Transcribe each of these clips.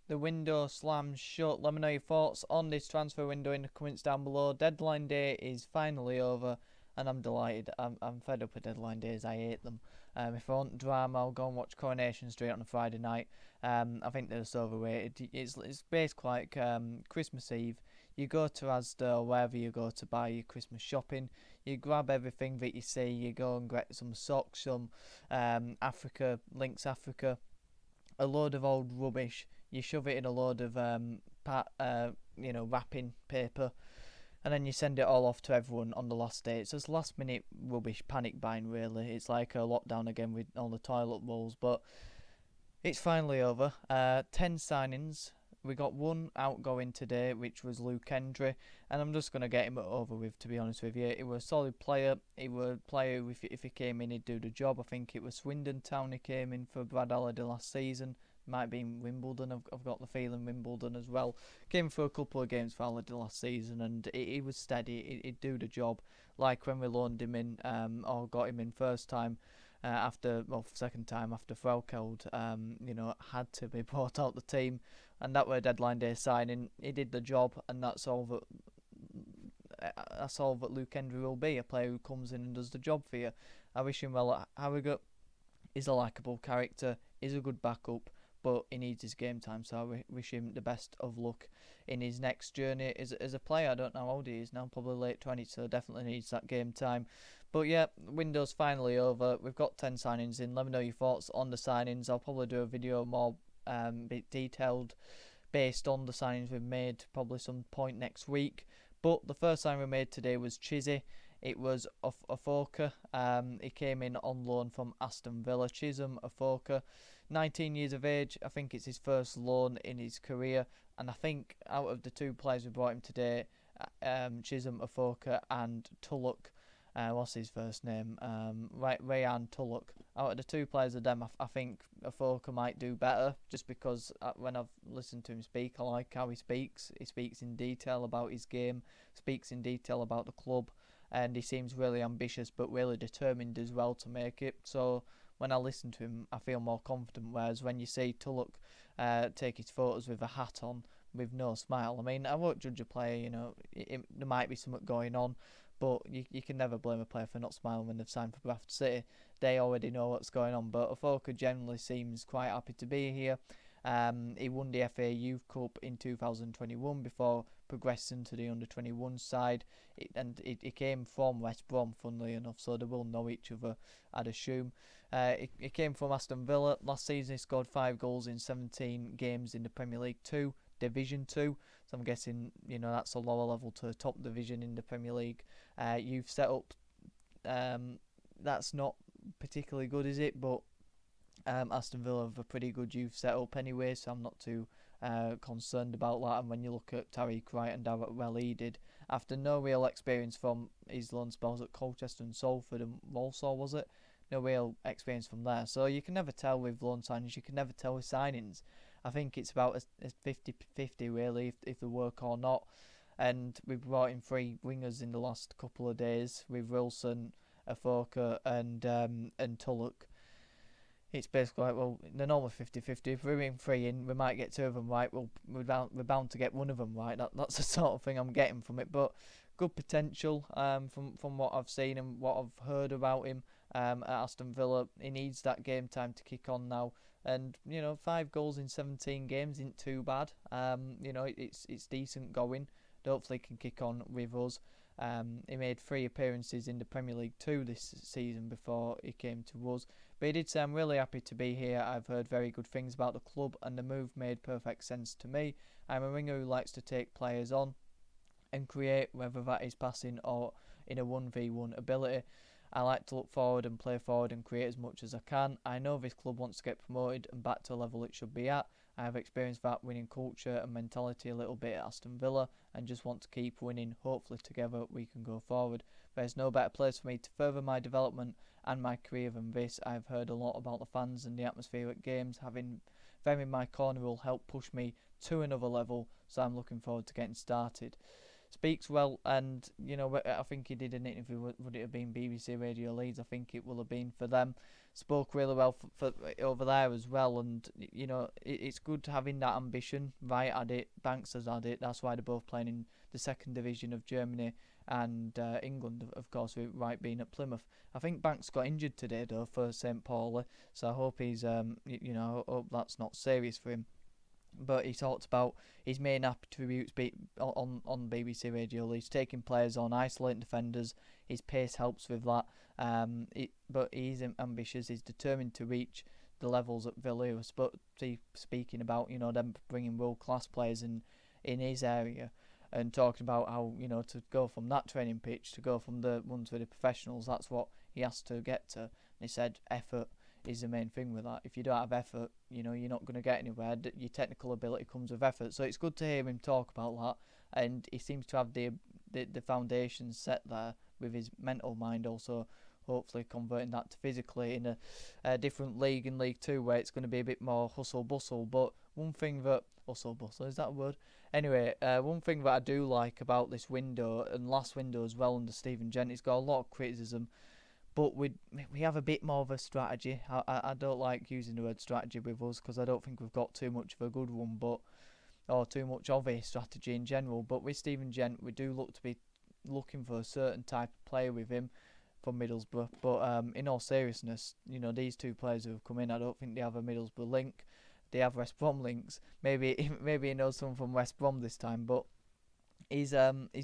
The window slams shut. Let me know your thoughts on this transfer window in the comments down below. Deadline day is finally over, and I'm delighted. I'm fed up with deadline days. I hate them. If I want drama, I'll go and watch Coronation Street on a Friday night. I think they're just overrated. It's basically like Christmas Eve. You go to Asda or wherever you go to buy your Christmas shopping. You grab everything that you see. You go and get some socks, some Africa, Lynx Africa, a load of old rubbish. You shove it in a load of wrapping paper, and then you send it all off to everyone on the last day. It's just last minute rubbish panic buying, really. It's like a lockdown again with all the toilet rolls, but it's finally over. 10 signings. We got one outgoing today, which was Luke Hendry, and I'm just going to get him over with, to be honest with you. He was a solid player. He was a player, if he came in, he'd do the job. I think it was Swindon Town he came in for Brad Halliday last season. Might be in Wimbledon, I've got the feeling Wimbledon as well. Came for a couple of games for Halliday last season, and he was steady. He'd do the job, like when we loaned him in, or got him in first time. Second time after Frelkeld, had to be brought out the team, and that were a deadline day signing. He did the job, and that's all that Luke Hendry will be, a player who comes in and does the job for you. I wish him well at Harrogate. He's a likeable character, he's a good backup, but he needs his game time, so I wish him the best of luck in his next journey as a player. I don't know how old he is now, probably late 20s, so definitely needs that game time. But yeah, window's finally over. We've got 10 signings in. Let me know your thoughts on the signings. I'll probably do a video more bit detailed based on the signings we've made, probably some point next week. But the first sign we made today was Chizzy. It was Afoka. He came in on loan from Aston Villa. Chisholm Afoka, 19 years of age. I think it's his first loan in his career. And I think out of the two players we brought him today, Chisholm Afoka and Tulloch, what's his first name? Rayan Tulloch. Out of the two players of them, I think Afoka might do better, just because when I've listened to him speak, I like how he speaks. He speaks in detail about his game, speaks in detail about the club, and he seems really ambitious but really determined as well to make it. So when I listen to him, I feel more confident, whereas when you see Tulloch take his photos with a hat on, with no smile, I mean, I won't judge a player, there might be something going on, but you can never blame a player for not smiling when they've signed for Bradford City. They already know what's going on, but Afoka generally seems quite happy to be here. He won the FA Youth Cup in 2021 before progressing to the under-21 side. He came from West Brom, funnily enough, so they will know each other, I'd assume. He came from Aston Villa. Last season he scored 5 goals in 17 games in the Premier League 2, Division 2. So I'm guessing, that's a lower level to top division in the Premier League. Youth setup, that's not particularly good, is it? But Aston Villa have a pretty good youth setup anyway, so I'm not too concerned about that. And when you look at Tariq Wright and how well he did, after no real experience from his loan spells at Colchester and Salford and Walsall, was it? No real experience from there. So you can never tell with loan signings, you can never tell with signings. I think it's about a 50-50 really, if they work or not. And we've brought in 3 wingers in the last couple of days with Wilson, Afoka and Tulloch. It's basically like, well, the normal 50-50. If we bring 3 in, we might get 2 of them right. We're bound to get one of them right. That's the sort of thing I'm getting from it. But good potential from what I've seen and what I've heard about him at Aston Villa. He needs that game time to kick on now. And 5 goals in 17 games isn't too bad. It's decent going. Hopefully he can kick on with us. He made 3 appearances in the Premier League 2 this season before he came to us. But he did say, I'm really happy to be here. I've heard very good things about the club and the move made perfect sense to me. I'm a winger who likes to take players on and create, whether that is passing or in a 1v1 ability. I like to look forward and play forward and create as much as I can. I know this club wants to get promoted and back to the level it should be at. I have experienced that winning culture and mentality a little bit at Aston Villa and just want to keep winning. Hopefully together we can go forward. There's no better place for me to further my development and my career than this. I've heard a lot about the fans and the atmosphere at games. Having them in my corner will help push me to another level, so I'm looking forward to getting started. Speaks well, and I think he did an interview. Would it have been BBC Radio Leeds? I think it will have been for them. spoke really well for over there as well. And it's good having that ambition. Right at it, Banks has had it. That's why they're both playing in the second division of Germany and England, of course, with Wright being at Plymouth. I think Banks got injured today though for St. Pauli, so I hope he's I hope that's not serious for him. But he talked about his main attributes on BBC Radio. He's taking players on, isolating defenders. His pace helps with that. But he's ambitious. He's determined to reach the levels at Villa. He was speaking about them bringing world class players in his area, and talking about how to go from that training pitch to go from the ones with the professionals. That's what he has to get to. And he said effort is the main thing with that. If you don't have effort, you're not going to get anywhere. Your technical ability comes with effort. So it's good to hear him talk about that, and he seems to have the foundations set there with his mental mind also, hopefully converting that to physically in a different league, in League 2, where it's going to be a bit more hustle bustle. But one thing that hustle bustle, is that a word? Anyway, one thing that I do like about this window, and last window as well under Stephen Gent, he's got a lot of criticism, but we have a bit more of a strategy. I don't like using the word strategy with us, because I don't think we've got too much of a good one, or too much of a strategy in general. But with Stephen Gent, we do look to be looking for a certain type of player with him from Middlesbrough. But in all seriousness, these two players who have come in, I don't think they have a Middlesbrough link. They have West Brom links. Maybe he knows someone from West Brom this time. But he's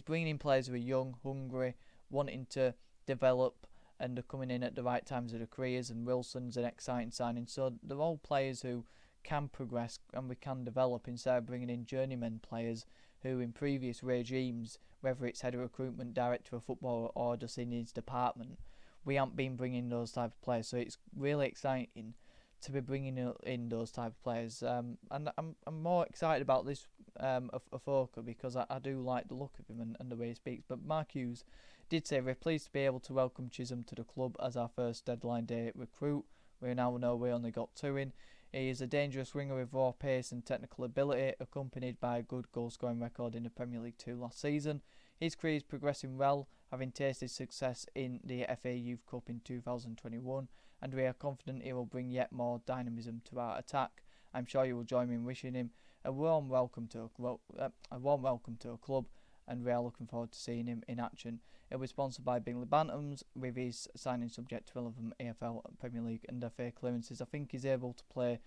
bringing in players who are young, hungry, wanting to develop, and are coming in at the right times of their careers. And Wilson's an exciting signing. So they're all players who can progress and we can develop, instead of bringing in journeyman players who in previous regimes, whether it's head of recruitment, director of football, or just in his department, we haven't been bringing those type of players. So it's really exciting to be bringing in those type of players. And I'm more excited about this Afoka, because I do like the look of him and the way he speaks. But Mark Hughes did say, we're pleased to be able to welcome Chisholm to the club as our first deadline day recruit. We now know we only got 2 in. He is a dangerous winger with raw pace and technical ability, accompanied by a good goal-scoring record in the Premier League 2 last season. His career is progressing well, having tasted success in the FA Youth Cup in 2021, and we are confident he will bring yet more dynamism to our attack. I'm sure you will join me in wishing him a warm welcome to a club, and we are looking forward to seeing him in action. He'll be sponsored by Bingley Bantams, with his signing subject to relevant AFL, Premier League and FA clearances. I think he's able to play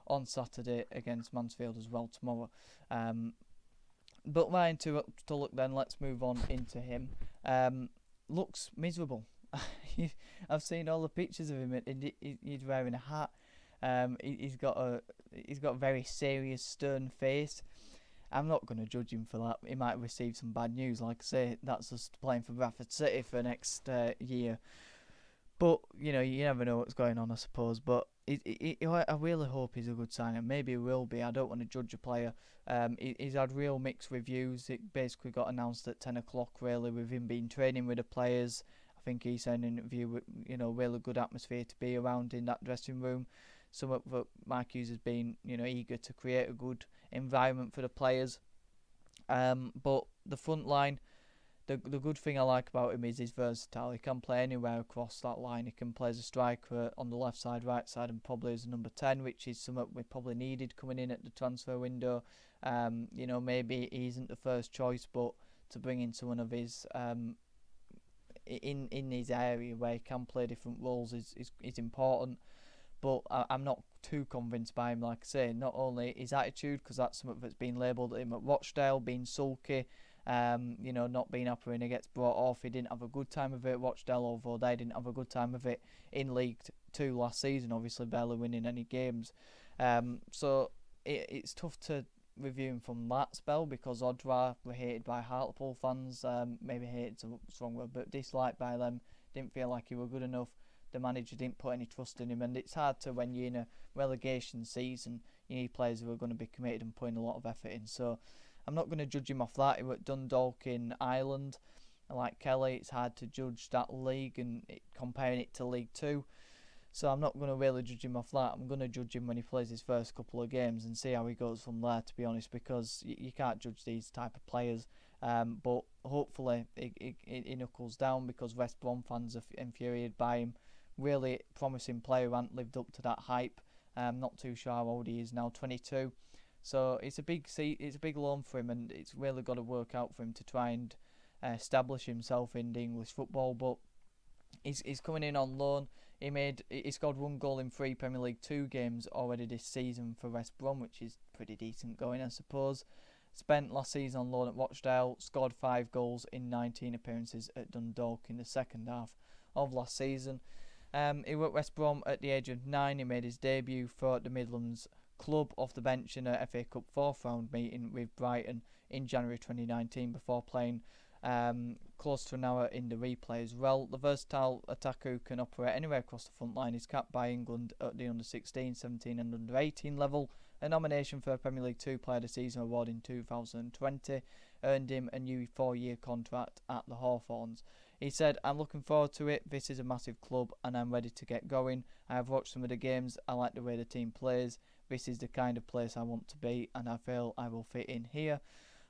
on Saturday against Mansfield as well tomorrow. But right to look then, let's move on into him. Looks miserable. I've seen all the pictures of him, and he's wearing a hat. He's got a very serious, stern face. I'm not going to judge him for that. He might receive some bad news. Like I say, that's us playing for Bradford City for next year. But, you never know what's going on, I suppose. But I really hope he's a good signer. Maybe he will be. I don't want to judge a player. He's had real mixed reviews. It basically got announced at 10 o'clock, really, with him being training with the players. I think he said in an interview, with, really good atmosphere to be around in that dressing room. Some of Mark Hughes has been, eager to create a good environment for the players. But the front line, the good thing I like about him is he's versatile. He can play anywhere across that line. He can play as a striker on the left side, right side, and probably as a number 10, which is something we probably needed coming in at the transfer window. Maybe he isn't the first choice, but to bring in someone of his in his area where he can play different roles is important. But I'm not too convinced by him. Like I say, not only his attitude, because that's something that's been labelled at him at Rochdale, being sulky, not being happy when he gets brought off. He didn't have a good time of it at Rochdale, although they didn't have a good time of it in League 2 last season, obviously barely winning any games. So it's tough to review him from that spell, because Odra were hated by Hartlepool fans, maybe hated's a strong word, but disliked by them, didn't feel like he were good enough. The manager didn't put any trust in him, and it's hard to, when you're in a relegation season, you need players who are going to be committed and putting a lot of effort in. So I'm not going to judge him off that. He was at Dundalk in Ireland. Like Kelly, it's hard to judge that league and comparing it to League 2. So I'm not going to really judge him off that. I'm going to judge him when he plays his first couple of games and see how he goes from there, to be honest, because you can't judge these type of players. But hopefully he knuckles down, because West Brom fans are infuriated by him really promising player who hasn't lived up to that hype. Not too sure how old he is now, 22. So it's a big loan for him, and it's really got to work out for him to try and establish himself in the English football. But he's coming in on loan. He scored 1 goal in 3 Premier League 2 games already this season for West Brom, which is pretty decent going, I suppose. Spent last season on loan at Rochdale, scored 5 goals in 19 appearances at Dundalk in the second half of last season. He was at West Brom at the age of 9. He made his debut for the Midlands club off the bench in a FA Cup 4th round meeting with Brighton in January 2019 before playing close to an hour in the replay as well. The versatile attacker who can operate anywhere across the front line is capped by England at the under 16, 17 and under 18 level. A nomination for a Premier League 2 Player of the Season award in 2020 earned him a new 4-year contract at the Hawthorns. He said, "I'm looking forward to it. This is a massive club and I'm ready to get going. I have watched some of the games. I like the way the team plays. This is the kind of place I want to be and I feel I will fit in here.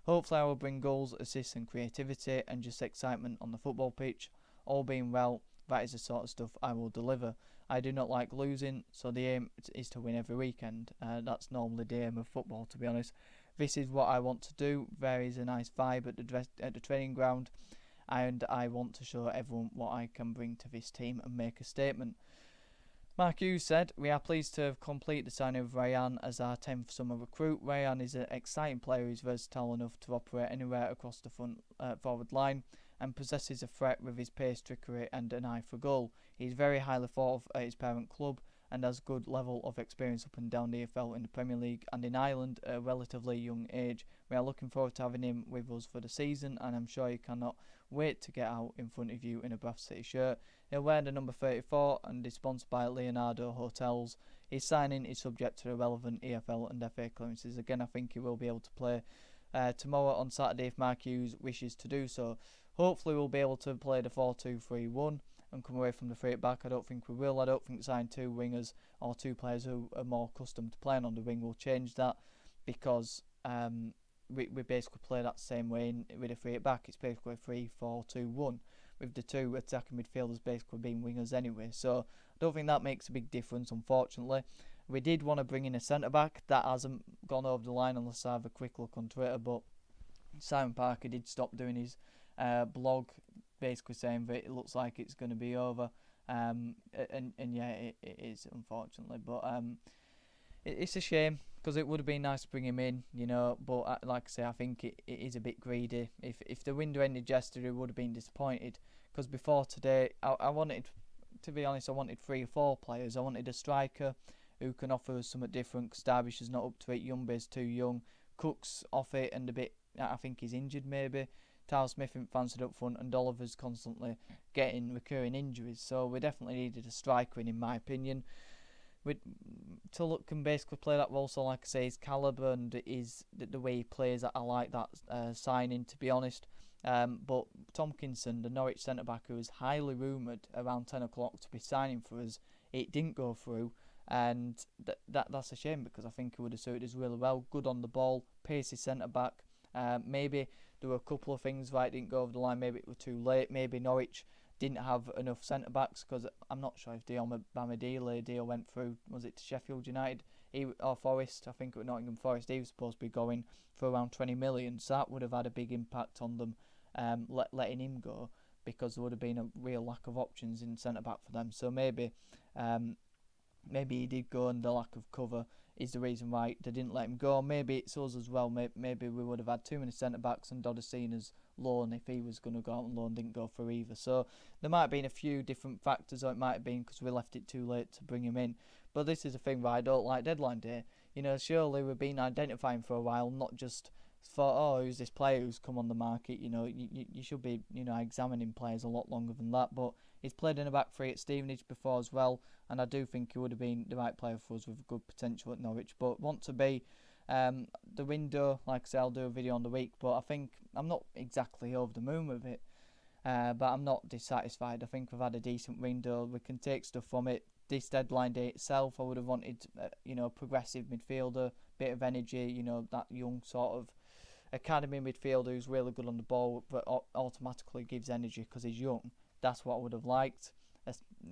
Hopefully I will bring goals, assists and creativity and just excitement on the football pitch. All being well, that is the sort of stuff I will deliver. I do not like losing, so the aim is to win every weekend." That's normally the aim of football, to be honest. "This is what I want to do. There is a nice vibe at the training ground and I want to show everyone what I can bring to this team and make a statement." Mark Hughes said, "We are pleased to have completed the signing of Ryan as our 10th summer recruit. Ryan is an exciting player who is versatile enough to operate anywhere across the front forward line and possesses a threat with his pace, trickery and an eye for goal. He is very highly thought of at his parent club and has good level of experience up and down the EFL in the Premier League and in Ireland at a relatively young age. We are looking forward to having him with us for the season and I'm sure he cannot wait to get out in front of you in a Bradford City shirt. He'll wear the number 34 and is sponsored by Leonardo Hotels. His signing is subject to the relevant EFL and FA clearances." Again, I think he will be able to play tomorrow on Saturday if Mark Hughes wishes to do so. Hopefully we'll be able to play the 4-2-3-1 and come away from the 3 at back. I don't think we will. I don't think signing 2 wingers or 2 players who are more accustomed to playing on the wing will change that, because we basically play that same way with a 3 at back. It's basically a 3-4-2-1 with the 2 attacking midfielders basically being wingers anyway. So I don't think that makes a big difference, unfortunately. We did want to bring in a centre back. That hasn't gone over the line unless I have a quick look on Twitter, but Simon Parker did stop doing his blog basically saying that it looks like it's going to be over, and yeah, it is, unfortunately, but it's a shame because it would have been nice to bring him in, but like I say, I think it is a bit greedy. If the window ended yesterday, I would have been disappointed, because before today I wanted, to be honest, I wanted 3 or 4 players. I wanted a striker who can offer us something different, because Derbyshire's not up to it. Youngbe's too young, Cook's off it and a bit, I think he's injured maybe. Tyle Smith isn't fancied up front and Oliver's constantly getting recurring injuries, so we definitely needed a striker in my opinion. Tulloch can basically play that role, so like I say, his calibre and the way he plays, I like that signing, to be honest. But Tompkinson, the Norwich centre-back, who was highly rumoured around 10 o'clock to be signing for us, it didn't go through, and that's a shame, because I think he would have suited us really well. Good on the ball, pacey centre-back. Maybe there were a couple of things right didn't go over the line. Maybe it was too late. Maybe Norwich didn't have enough centre-backs, because I'm not sure if Dion Bamadile deal went through. Was it to Sheffield United or Forest? I think it was Nottingham Forest. He was supposed to be going for around 20 million, so that would have had a big impact on them, letting him go, because there would have been a real lack of options in centre-back for them. So maybe he did go, and the lack of cover is the reason why they didn't let him go. Maybe it's us as well. Maybe we would have had too many centre-backs, and Dodasina's loan, if he was going to go out on loan, didn't go through either. So there might have been a few different factors, or it might have been because we left it too late to bring him in. But this is the thing where I don't like deadline day. Surely we've been identifying for a while, not just for, who's this player who's come on the market. You should be, examining players a lot longer than that. But he's played in a back 3 at Stevenage before as well, and I do think he would have been the right player for us with good potential at Norwich. But want to be the window, like I say, I'll do a video on the week, but I think I'm not exactly over the moon with it, but I'm not dissatisfied. I think we've had a decent window. We can take stuff from it. This deadline day itself, I would have wanted progressive midfielder, bit of energy, that young sort of academy midfielder who's really good on the ball but automatically gives energy because he's young. That's what I would have liked.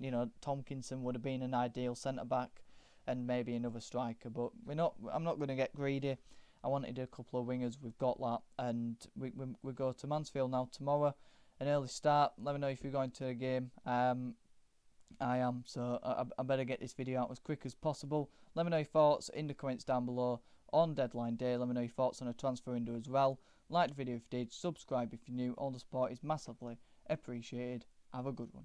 You know, Tomkinson would have been an ideal centre back, and maybe another striker. But I'm not going to get greedy. I wanted a couple of wingers. We've got that, and we go to Mansfield now tomorrow. An early start. Let me know if you're going to the game. I am, so I better get this video out as quick as possible. Let me know your thoughts in the comments down below on deadline day. Let me know your thoughts on a transfer window as well. Like the video if you did, subscribe if you're new. All the support is massively appreciated. Have a good one.